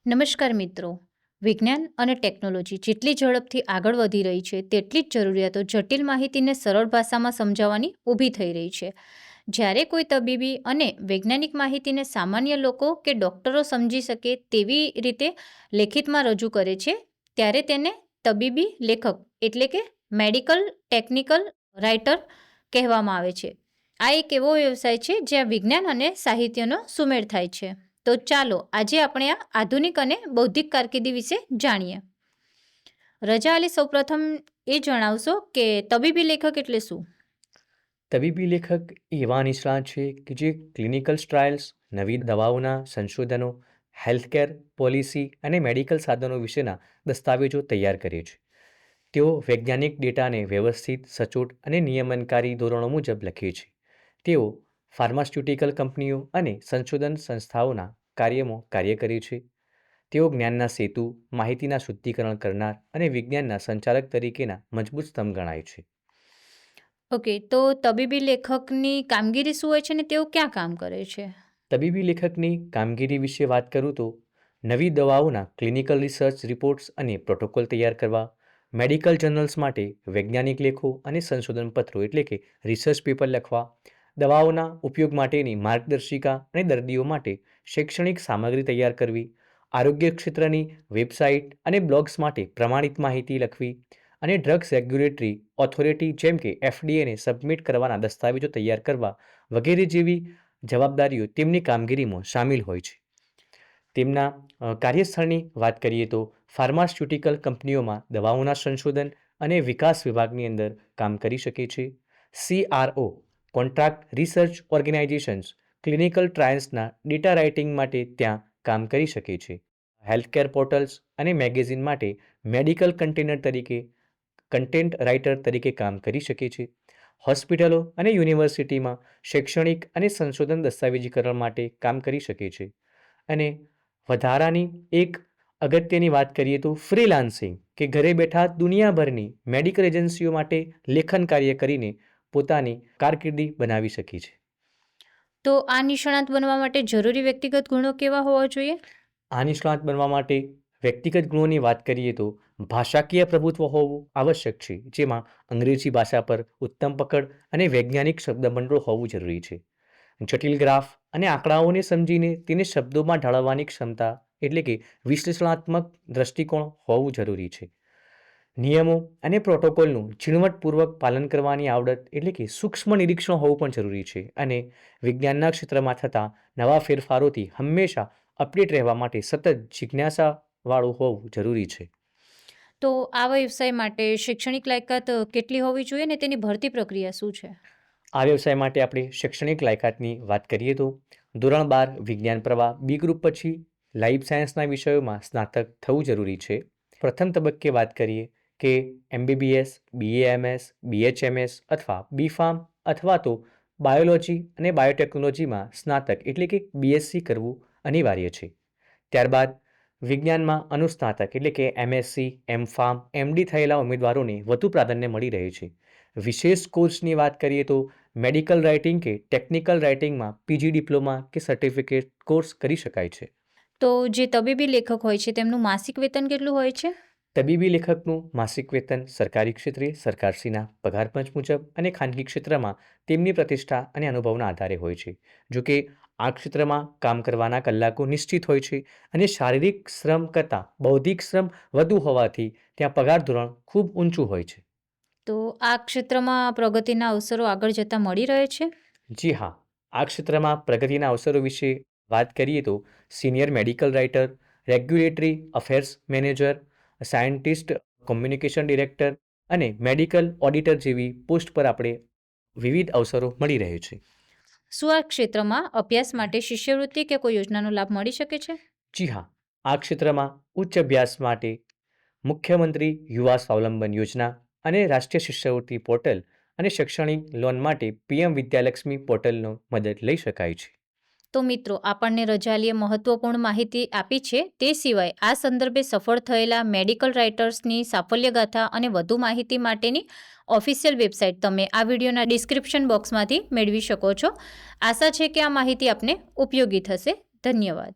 નમસ્કાર મિત્રો. વિજ્ઞાન અને ટેકનોલોજી જેટલી ઝડપથી આગળ વધી રહી છે તેટલી જ જરૂરિયાતો જટિલ માહિતીને સરળ ભાષામાં સમજાવવાની ઊભી થઈ રહી છે. જ્યારે કોઈ તબીબી અને વૈજ્ઞાનિક માહિતીને સામાન્ય લોકો કે ડૉક્ટરો સમજી શકે તેવી રીતે લેખિતમાં રજૂ કરે છે ત્યારે તેને તબીબી લેખક એટલે કે મેડિકલ ટેકનિકલ રાઇટર કહેવામાં આવે છે. આ એક એવો વ્યવસાય છે જ્યાં વિજ્ઞાન અને સાહિત્યનો સુમેળ થાય છે. તો ચાલો આજે આપણે આ આધુનિક અને બૌદ્ધિક કારકિર્દી વિશે જાણીએ. રજા અલી, સૌપ્રથમ એ જણાવશો કે તબીબી લેખક એટલે શું? તબીબી લેખક એવા નિષ્ણાત છે કે જે ક્લિનિકલ ટ્રાયલ્સ, નવી દવાઓના સંશોધનો, હેલ્થકેર પોલિસી અને મેડિકલ સાધનો વિશેના દસ્તાવેજો તૈયાર કરે છે. તેઓ વૈજ્ઞાનિક ડેટાને વ્યવસ્થિત, સચોટ અને નિયમનકારી ધોરણો મુજબ લખે છે. તેઓ ફાર્માસ્યુટિકલ કંપનીઓ અને સંશોધન સંસ્થાઓના કાર્યમાં કાર્ય કરે છે. તેઓ જ્ઞાનના સેતુ, માહિતીના શુદ્ધિકરણ કરનાર અને વિજ્ઞાનના સંચાલક તરીકેના મજબૂત સ્તંભ ગણાય છે. ઓકે, તો તબીબી લેખકની કામગીરી શું હોય છે અને તેઓ ક્યાં કામ કરે છે? તબીબી લેખકની કામગીરી વિશે વાત કરું તો નવી દવાઓના ક્લિનિકલ રિસર્ચ રિપોર્ટ્સ અને પ્રોટોકોલ તૈયાર કરવા, મેડિકલ જર્નલ્સ માટે વૈજ્ઞાનિક લેખો અને સંશોધન પત્રો એટલે કે રિસર્ચ પેપર લખવા, દવાઓના ઉપયોગ માટેની માર્ગદર્શિકા અને દર્દીઓ માટે શૈક્ષણિક સામગ્રી તૈયાર કરવી, આરોગ્ય ક્ષેત્રની વેબસાઇટ અને બ્લોગ્સ માટે પ્રમાણિત માહિતી લખવી અને ડ્રગ્સ રેગ્યુલેટરી ઓથોરિટી જેમ કે એફડીએને સબમિટ કરવાના દસ્તાવેજો તૈયાર કરવા વગેરે જેવી જવાબદારીઓ તેમની કામગીરીમાં સામેલ હોય છે. તેમના કાર્યસ્થળની વાત કરીએ તો ફાર્માસ્યુટિકલ કંપનીઓમાં દવાઓના સંશોધન અને વિકાસ વિભાગની અંદર કામ કરી શકે છે. CRO contract research organizations clinical ટ્રાયલ્સના ડેટા રાઇટિંગ માટે ત્યાં કામ કરી શકે છે. હેલ્થકેર પોર્ટલ્સ અને મેગેઝિન માટે મેડિકલ કન્ટેન્ટ રાઇટર તરીકે કામ કરી શકે છે. હોસ્પિટલો અને યુનિવર્સિટીમાં શૈક્ષણિક અને સંશોધન દસ્તાવેજીકરણ માટે કામ કરી શકે છે. અને વધારાની એક અગત્યની વાત કરીએ તો ફ્રીલાન્સિંગ કે ઘરે બેઠા દુનિયાભરની મેડિકલ એજન્સીઓ માટે લેખન કાર્ય કરીને પોતાની કારકિર્દી બનાવી શકી છે. તો આ નિષ્ણાત બનવા માટે જરૂરી વ્યક્તિગત ગુણો કેવા હોવા જોઈએ? આ નિષ્ણાત બનવા માટે વ્યક્તિગત ગુણોની વાત કરીએ તો ભાષાકીય પ્રભુત્વ હોવું આવશ્યક છે, જેમાં અંગ્રેજી ભાષા પર ઉત્તમ પકડ અને વૈજ્ઞાનિક શબ્દભંડોળ હોવું જરૂરી છે. જટિલ ગ્રાફ અને આંકડાઓને સમજીને તેને શબ્દોમાં ઢાળવવાની ક્ષમતા એટલે કે વિશ્લેષણાત્મક દ્રષ્ટિકોણ હોવું જરૂરી છે. નિયમો અને પ્રોટોકોલનું ઝીણવટપૂર્વક પાલન કરવાની આવડત એટલે કે સૂક્ષ્મ નિરીક્ષણ હોવું પણ જરૂરી છે. અને વિજ્ઞાનના ક્ષેત્રમાં થતા નવા ફેરફારોથી હંમેશા અપડેટ રહેવા માટે સતત જિજ્ઞાસાવાળું હોવું જરૂરી છે. તો આ વ્યવસાય માટે શૈક્ષણિક લાયકાત કેટલી હોવી જોઈએ અને તેની ભરતી પ્રક્રિયા શું છે? આ વ્યવસાય માટે આપણે શૈક્ષણિક લાયકાતની વાત કરીએ તો ધોરણ 12 વિજ્ઞાન પ્રવાહ બી ગ્રુપ પછી લાઈફ સાયન્સના વિષયોમાં સ્નાતક થવું જરૂરી છે. પ્રથમ તબક્કે વાત કરીએ કે MBBS, BAMS, BHMS અથવા BPharm અથવા તો બાયોલોજી અને બાયોટેકનોલોજીમાં સ્નાતક એટલે કે BSc કરવું અનિવાર્ય છે. ત્યારબાદ વિજ્ઞાનમાં અનુસ્નાતક એટલે કે MSc, MPharm, MD થયેલા ઉમેદવારોને વધુ પ્રાધાન્ય મળી રહે છે. વિશેષ કોર્સની વાત કરીએ તો મેડિકલ રાઇટિંગ કે ટેકનિકલ રાઇટિંગમાં PG ડિપ્લોમા કે સર્ટિફિકેટ કોર્સ કરી શકાય છે. તો જે તબીબી લેખક હોય છે તેમનું માસિક વેતન કેટલું હોય છે? તબીબી લેખકનું માસિક વેતન સરકારી ક્ષેત્રે સરકારશ્રીના પગાર પંચ મુજબ અને ખાનગી ક્ષેત્રમાં તેમની પ્રતિષ્ઠા અને અનુભવના આધારે હોય છે. જો કે આ ક્ષેત્રમાં કામ કરવાના કલાકો નિશ્ચિત હોય છે અને શારીરિક શ્રમ કરતાં બૌદ્ધિક શ્રમ વધુ હોવાથી ત્યાં પગાર ધોરણ ખૂબ ઊંચું હોય છે. તો આ ક્ષેત્રમાં પ્રગતિના અવસરો આગળ જતા મળી રહે છે? જી હા, આ ક્ષેત્રમાં પ્રગતિના અવસરો વિશે વાત કરીએ તો senior medical writer, regulatory affairs manager, scientist, communication director અને મેડિકલ ઓડિટર જેવી પોસ્ટ પર આપણે વિવિધ અવસરો મળી રહે છે. શું આ ક્ષેત્રમાં અભ્યાસ માટે શિષ્યવૃત્તિ કે કોઈ યોજનાનો લાભ મળી શકે છે? જી હા, આ ક્ષેત્રમાં ઉચ્ચ અભ્યાસ માટે મુખ્યમંત્રી યુવા સ્વાવલંબન યોજના અને રાષ્ટ્રીય શિષ્યવૃત્તિ પોર્ટલ અને શૈક્ષણિક લોન માટે PM વિદ્યાલક્ષ્મી પોર્ટલનો મદદ લઈ શકાય છે. તો મિત્રો, આપણને રજાલીએ મહત્વપૂર્ણ માહિતી આપી છે. તે સિવાય આ સંદર્ભે સફળ થયેલા મેડિકલ રાઇટર્સની સાફલ્યગાથા અને વધુ માહિતી માટેની ઓફિશિયલ વેબસાઇટ તમે આ વિડીયોના ડિસ્ક્રિપ્શન બોક્સમાંથી મેળવી શકો છો. આશા છે કે આ માહિતી આપને ઉપયોગી થશે. ધન્યવાદ.